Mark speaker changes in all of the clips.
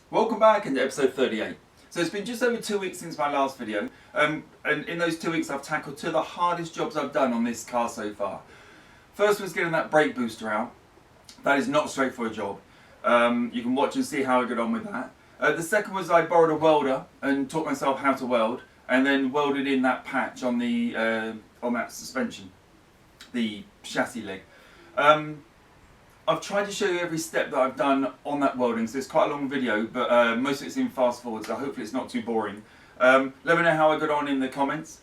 Speaker 1: Welcome back into episode 38. So it's been just over 2 weeks since my last video, and in those 2 weeks I've tackled two of the hardest jobs I've done on this car so far. First was getting that brake booster out. That is not a straightforward job. You can watch and see how I got on with that. The second was I borrowed a welder and taught myself how to weld, and then welded in that patch on the on that suspension, the chassis leg. I've tried to show you every step that I've done on that welding, so it's quite a long video, but most of it's in fast forward, so hopefully it's not too boring. Let me know how I got on in the comments.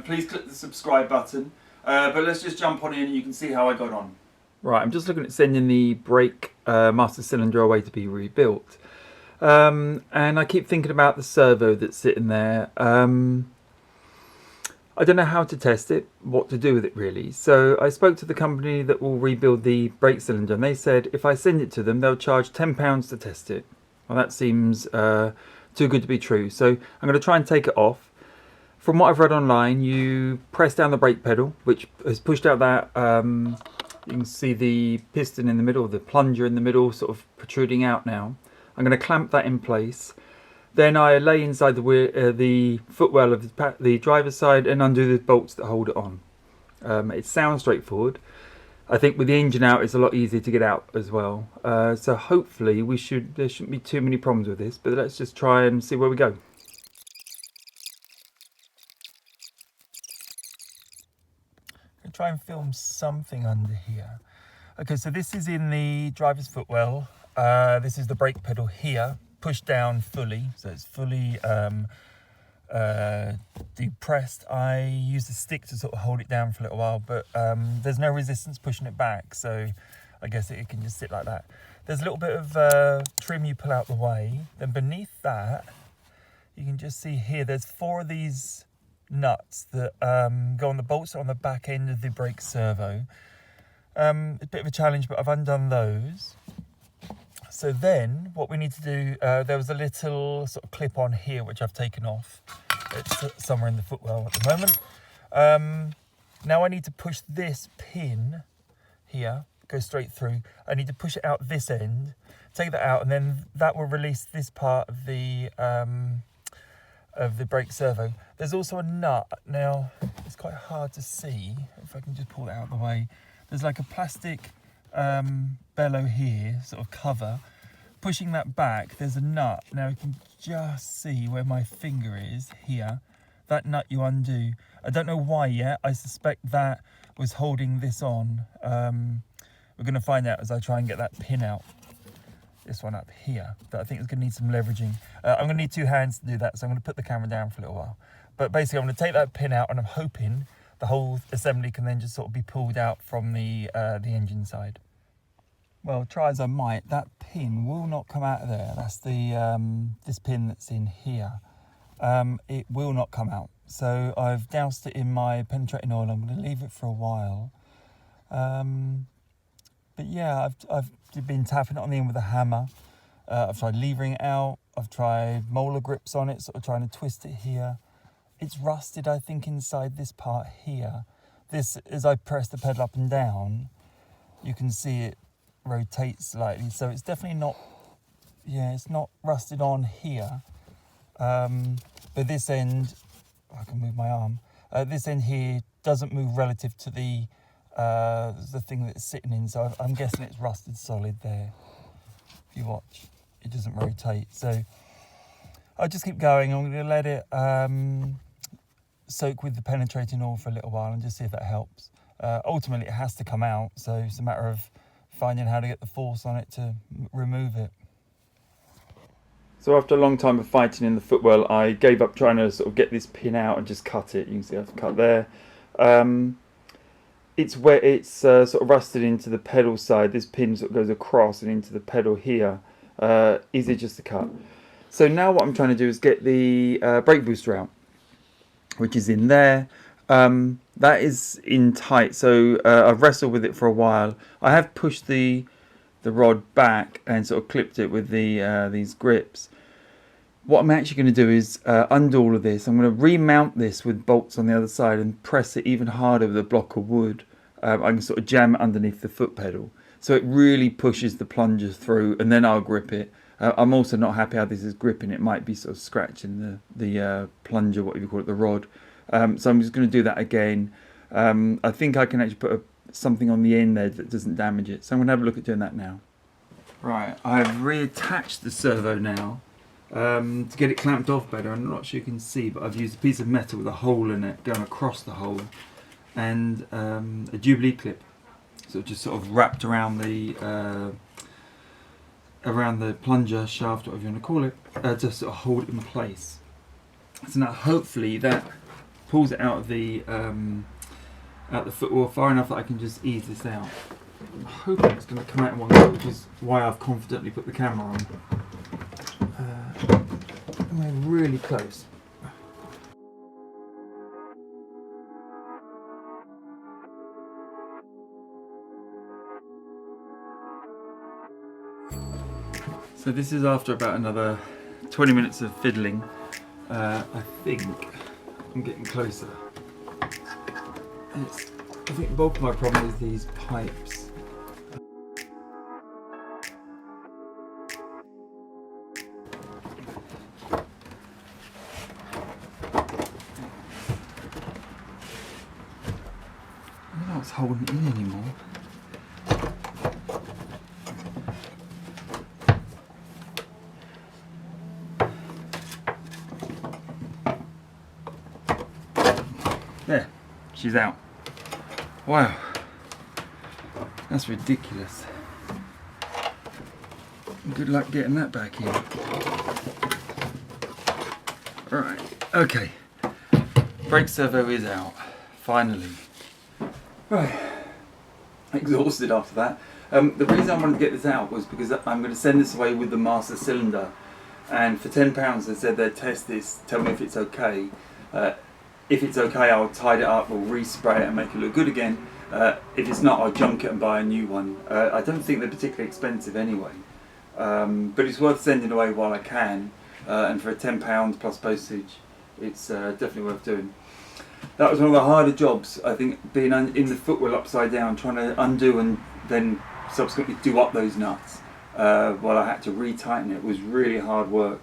Speaker 1: Please click the subscribe button, but let's just jump on in and you can see how I got on. Right, I'm just looking at sending the brake master cylinder away to be rebuilt. And I keep thinking about the servo that's sitting there. I don't know how to test it, what to do with it really. So I spoke to the company that will rebuild the brake cylinder, and they said if I send it to them, they'll charge £10 to test it. Well, that seems too good to be true. So I'm going to try and take it off. From what I've read online, you press down the brake pedal, which has pushed out that, you can see the piston in the middle, the plunger in the middle sort of protruding out now. I'm going to clamp that in place. Then I lay inside the footwell of the driver's side and undo the bolts that hold it on. It sounds straightforward. I think with the engine out, it's a lot easier to get out as well. So hopefully there shouldn't be too many problems with this, but let's just try and see where we go. I'll try and film something under here. Okay, so this is in the driver's footwell. This is the brake pedal here. Pushed down fully, so it's fully depressed. I use a stick to sort of hold it down for a little while, but there's no resistance pushing it back, so I guess it can just sit like that. There's a little bit of trim you pull out the way. Then beneath that, you can just see here, there's 4 of these nuts that go on the bolts on the back end of the brake servo. A bit of a challenge, but I've undone those. So then what we need to do, there was a little sort of clip on here which I've taken off. It's somewhere in the footwell at the moment. Now I need to push this pin here, go straight through. I need to push it out this end, take that out, and then that will release this part of the brake servo. There's also a nut. Now it's quite hard to see if I can just pull it out of the way. There's like a plastic bellow here, sort of cover. Pushing that back, there's a nut. Now you can just see where my finger is here. That nut you undo. I don't know why yet. I suspect that was holding this on. We're going to find out as I try and get that pin out. This one up here. That I think is going to need some leveraging. I'm going to need 2 hands to do that, so I'm going to put the camera down for a little while. But basically I'm going to take that pin out, and I'm hoping the whole assembly can then just sort of be pulled out from the engine side. Well, try as I might, that pin will not come out of there. That's the this pin that's in here. It will not come out. So I've doused it in my penetrating oil. I'm going to leave it for a while. But yeah, I've been tapping it on the end with a hammer. I've tried levering it out. I've tried molar grips on it, sort of trying to twist it here. It's rusted, I think, inside this part here. This, as I press the pedal up and down, you can see it rotate slightly. So it's definitely not, yeah, it's not rusted on here. But this end, I can move my arm. This end here doesn't move relative to the thing that it's sitting in. So I'm guessing it's rusted solid there. If you watch, it doesn't rotate. So I'll just keep going. I'm going to let it soak with the penetrating oil for a little while and just see if that helps. Ultimately it has to come out, so it's a matter of finding how to get the force on it to remove it. So after a long time of fighting in the footwell, I gave up trying to sort of get this pin out and just cut it. You can see I've cut there. It's where it's sort of rusted into the pedal side. This pin sort of goes across and into the pedal here. Easy just to cut. So now what I'm trying to do is get the brake booster out, which is in there. That is in tight, so I've wrestled with it for a while. I have pushed the rod back and sort of clipped it with these grips. What I'm actually going to do is undo all of this. I'm going to remount this with bolts on the other side and press it even harder with a block of wood. I can sort of jam it underneath the foot pedal, so it really pushes the plunger through, and then I'll grip it.
Speaker 2: I'm also not happy how this is gripping. It might be sort of scratching the plunger, what you call it, the rod. So I'm just going to do that again. I think I can actually put something on the end there that doesn't damage it. So I'm going to have a look at doing that now. Right, I've reattached the servo now to get it clamped off better. I'm not sure you can see, but I've used a piece of metal with a hole in it going across the hole, and a Jubilee clip, so just sort of wrapped around the plunger shaft, whatever you want to call it, to sort of hold it in place. So now hopefully that pulls it out of the footwell far enough that I can just ease this out. I'm hoping it's going to come out in one go, which is why I've confidently put the camera on. I'm really close. So this is after about another 20 minutes of fiddling. I think I'm getting closer. I think the bulk of my problem is these pipes. I don't know what's holding it in anymore. There, she's out. Wow, that's ridiculous. Good luck getting that back in. Right, okay. Brake servo is out, finally. Right, exhausted after that. The reason I wanted to get this out was because I'm going to send this away with the master cylinder, and for £10 they said they'd test this, tell me if it's okay. If it's okay, I'll tide it up, we'll respray it and make it look good again. If it's not, I'll junk it and buy a new one. I don't think they're particularly expensive anyway, but it's worth sending away while I can, and for £10 plus postage, it's definitely worth doing. That was one of the harder jobs, I think, being in the footwell upside down, trying to undo and then subsequently do up those nuts while I had to retighten it. Was really hard work.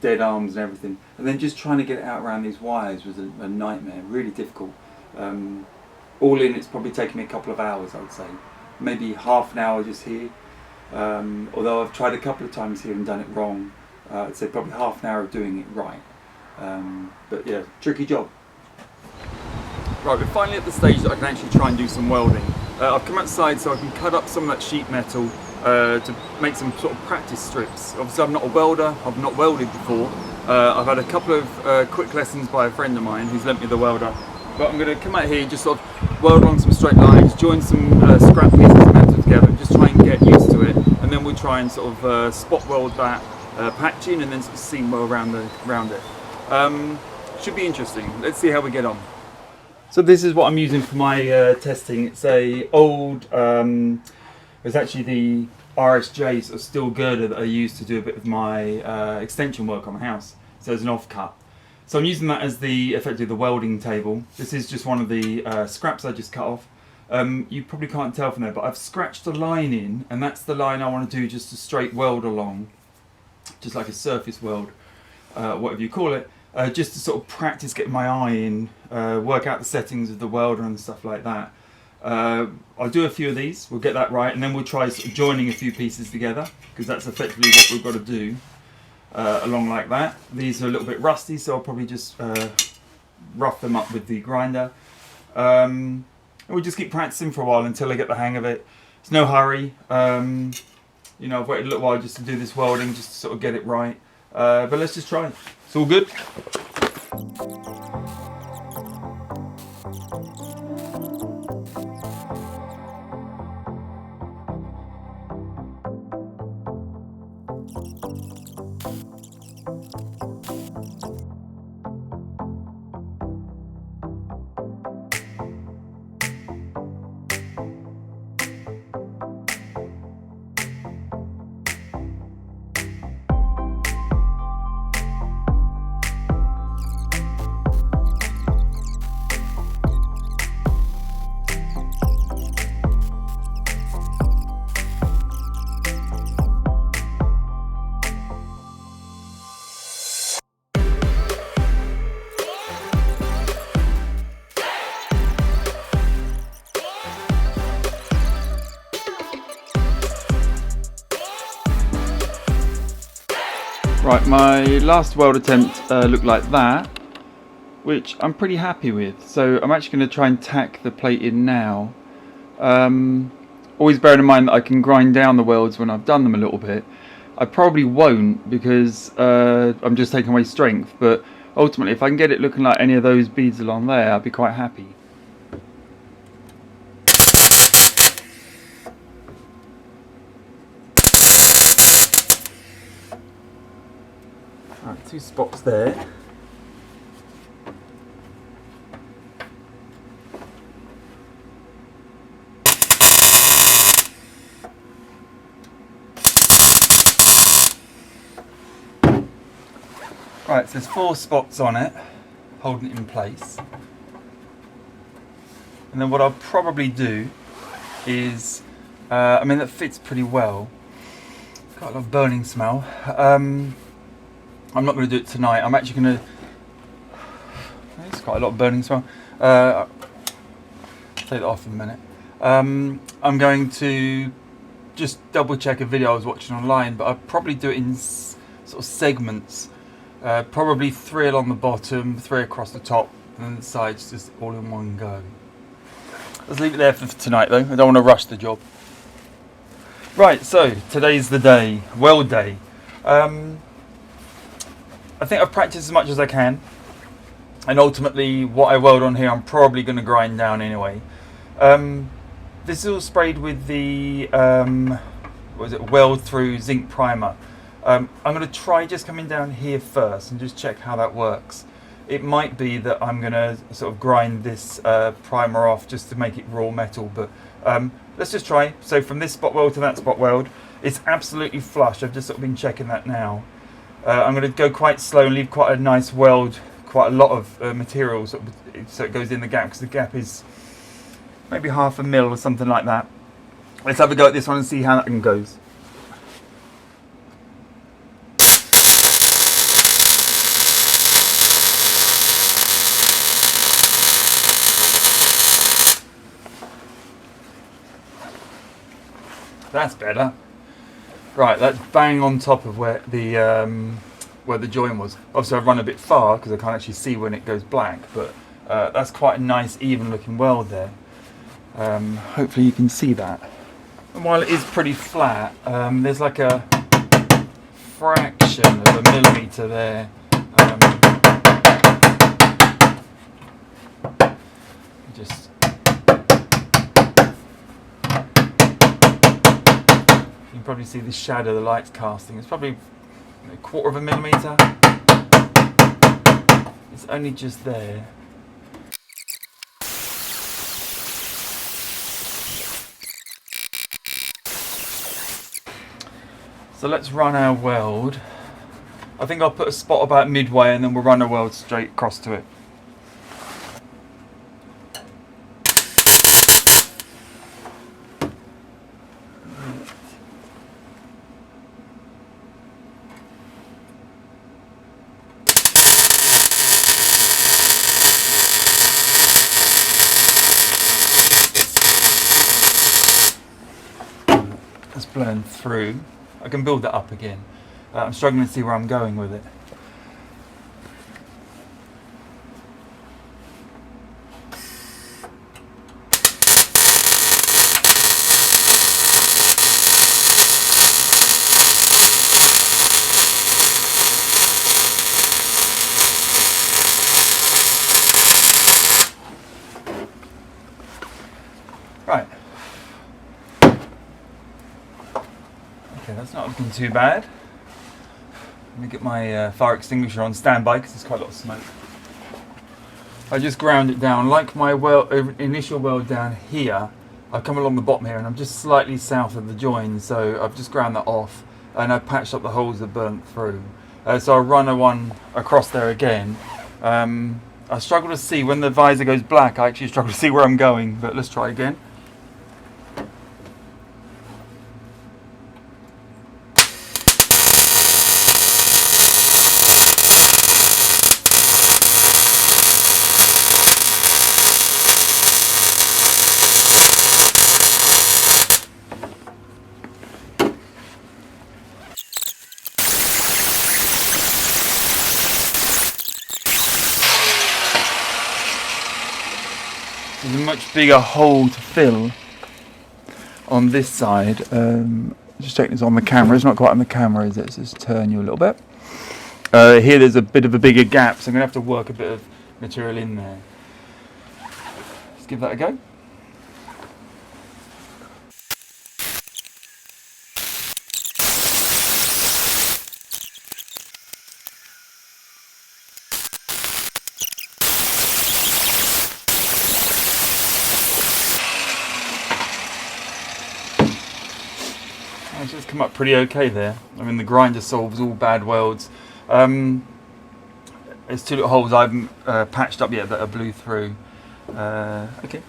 Speaker 2: Dead arms and everything, and then just trying to get it out around these wires was a nightmare, really difficult. All in, it's probably taken me a couple of hours, I would say, maybe half an hour just here, although I've tried a couple of times here and done it wrong. I'd say probably half an hour of doing it right, but yeah, tricky job. Right, we're finally at the stage that I can actually try and do some welding. I've come outside so I can cut up some of that sheet metal to make some sort of practice strips. Obviously I'm not a welder, I've not welded before. I've had a couple of quick lessons by a friend of mine who's lent me the welder. But I'm going to come out here and just sort of weld along some straight lines, join some scrap pieces of metal together and just try and get used to it. And then we'll try and sort of spot weld that patching and then sort of seam weld around it. Should be interesting. Let's see how we get on. So this is what I'm using for my testing. It's a old, it's actually the RSJ sort of steel girder that I use to do a bit of my extension work on the house. So it's an offcut. So I'm using that as effectively the welding table. This is just one of the scraps I just cut off. You probably can't tell from there, but I've scratched a line in, and that's the line I want to do just a straight weld along, just like a surface weld, whatever you call it. Just to sort of practice getting my eye in, work out the settings of the welder and stuff like that. I'll do a few of these, we'll get that right, and then we'll try sort of joining a few pieces together, because that's effectively what we've got to do, along like that. These are a little bit rusty, so I'll probably just rough them up with the grinder. And we'll just keep practicing for a while until I get the hang of it. It's no hurry. You know, I've waited a little while just to do this welding, just to sort of get it right. But let's just try. It's all good. Right, my last weld attempt looked like that, which I'm pretty happy with. So I'm actually going to try and tack the plate in now. Always bearing in mind that I can grind down the welds when I've done them a little bit. I probably won't because I'm just taking away strength, but ultimately if I can get it looking like any of those beads along there, I'll be quite happy. Right, 2 spots there. Right, so there's 4 spots on it, holding it in place. And then what I'll probably do is, I mean that fits pretty well. Got a lot of burning smell. I'm not going to do it tonight. I'm actually going to. It's quite a lot of burning smell. Take that off in a minute. I'm going to just double check a video I was watching online, but I'll probably do it in sort of segments. Probably 3 along the bottom, 3 across the top, and then the sides just all in one go. Let's leave it there for tonight though. I don't want to rush the job. Right, so today's the day, weld day. I think I've practiced as much as I can, and ultimately what I weld on here I'm probably going to grind down anyway. This is all sprayed with the what is it, weld through zinc primer. I'm going to try just coming down here first and just check how that works. It might be that I'm going to sort of grind this primer off just to make it raw metal, but let's just try. So from this spot weld to that spot weld, it's absolutely flush. I've just sort of been checking that now. I'm going to go quite slow and leave quite a nice weld, quite a lot of material so it goes in the gap, because the gap is maybe 1/2 mil or something like that. Let's have a go at this one and see how that one goes. That's better. Right, that's bang on top of where the join was. Obviously I've run a bit far because I can't actually see when it goes black, but that's quite a nice even looking weld there. Hopefully you can see that. And while it is pretty flat, there's like a fraction of a millimetre there. Just you can probably see the shadow the light's casting. It's probably 1/4 of a millimetre. It's only just there. So let's run our weld. I think I'll put a spot about midway and then we'll run a weld straight across to it. Let's blend through. I can build that up again. I'm struggling to see where I'm going with it. Right. Okay, that's not looking too bad. Let me get my fire extinguisher on standby because there's quite a lot of smoke. I just ground it down. Like my initial weld down here, I've come along the bottom here and I'm just slightly south of the join, so I've just ground that off and I've patched up the holes that burnt through. So I'll run a one across there again. I struggle to see when the visor goes black. I actually struggle to see where I'm going, but let's try again. there's a much bigger hole to fill on this side. Just checking this on the camera. It's not quite on the camera, is it? Let's just turn you a little bit. Here there's a bit of a bigger gap, so I'm going to have to work a bit of material in there. Let's give that a go. It's just come up pretty okay there. I mean, the grinder solves all bad welds. There's two little holes I haven't patched up yet that are blew through. Okay.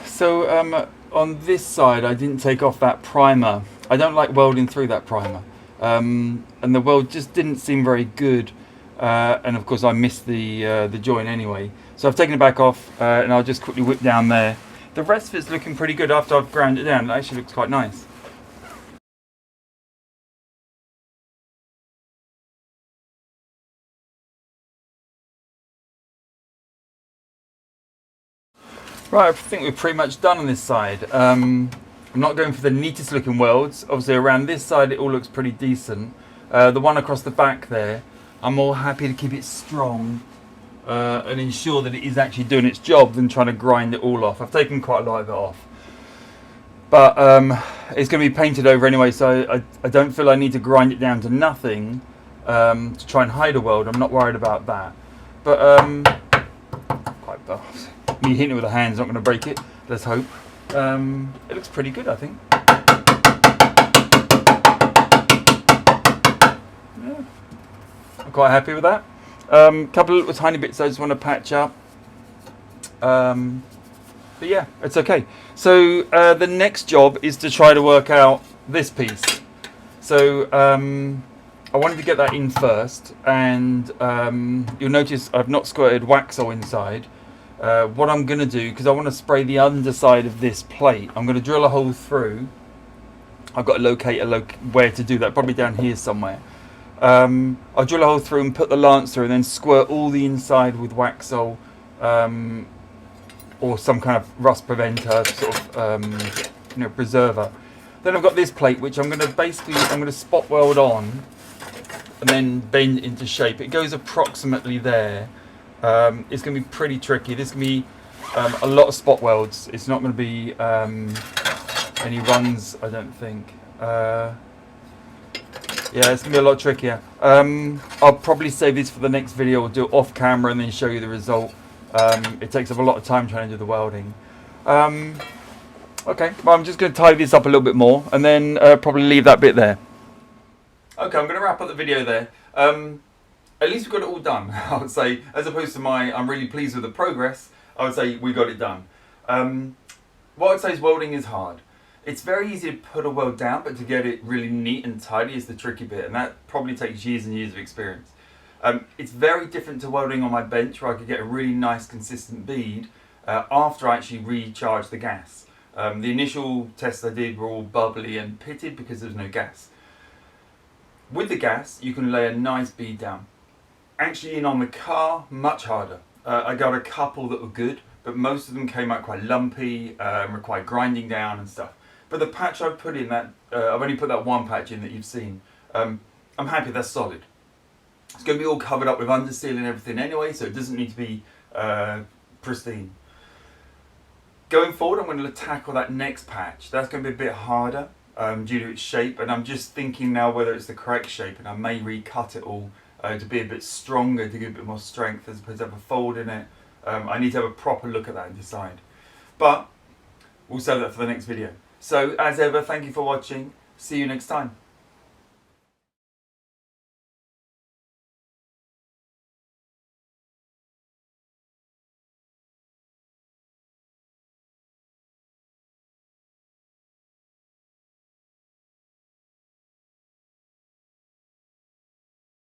Speaker 2: So on this side, I didn't take off that primer. I don't like welding through that primer, and the weld just didn't seem very good. And of course, I missed the joint anyway. So I've taken it back off, and I'll just quickly whip down there. The rest of it's looking pretty good after I've ground it down. It actually looks quite nice. Right, I think we're pretty much done on this side. I'm not going for the neatest looking welds. Obviously around this side it all looks pretty decent. The one across the back there, I'm more happy to keep it strong and ensure that it is actually doing its job than trying to grind it all off. I've taken quite a lot of it off. But it's going to be painted over anyway, so I don't feel I need to grind it down to nothing to try and hide a weld. I'm not worried about that. But quite buff. Me hitting it with a hand is not going to break it, let's hope. It looks pretty good, I think. Yeah. I'm quite happy with that. Couple of little tiny bits I just want to patch up. But yeah, it's okay. So the next job is to try to work out this piece. So I wanted to get that in first, and you'll notice I've not squirted Waxol inside. What I'm going to do, because I want to spray the underside of this plate, I'm going to drill a hole through. I've got to locate where to do that, probably down here somewhere. I'll drill a hole through and put the lance through, and then squirt all the inside with Waxol or some kind of rust preventer, sort of preserver. Then I've got this plate, which I'm going to spot weld on and then bend it into shape. It goes approximately there. It's going to be pretty tricky. There's going to be a lot of spot welds. It's not going to be any runs, I don't think. Yeah, it's going to be a lot trickier. I'll probably save this for the next video. I'll do it off camera and then show you the result. It takes up a lot of time trying to do the welding. Okay, well, I'm just going to tidy this up a little bit more and then probably leave that bit there. Okay, I'm going to wrap up the video there. At least we got it all done, I would say, as opposed to I'm really pleased with the progress. I would say we got it done. What I'd say is welding is hard. It's very easy to put a weld down, but to get it really neat and tidy is the tricky bit, and that probably takes years and years of experience. It's very different to welding on my bench, where I could get a really nice consistent bead after I actually recharged the gas. The initial tests I did were all bubbly and pitted because there was no gas. With the gas, you can lay a nice bead down. Actually, in on the car, much harder. I got a couple that were good, but most of them came out quite lumpy, required grinding down and stuff. But the patch I've put in, I've only put that one patch in that you've seen. I'm happy that's solid. It's going to be all covered up with understeel and everything anyway, so it doesn't need to be pristine. Going forward, I'm going to tackle that next patch. That's going to be a bit harder due to its shape, and I'm just thinking now whether it's the correct shape, and I may recut it all to be a bit stronger, to give a bit more strength, as opposed to have a fold in it. I need to have a proper look at that and decide. But we'll save that for the next video. So as ever, thank you for watching. See you next time.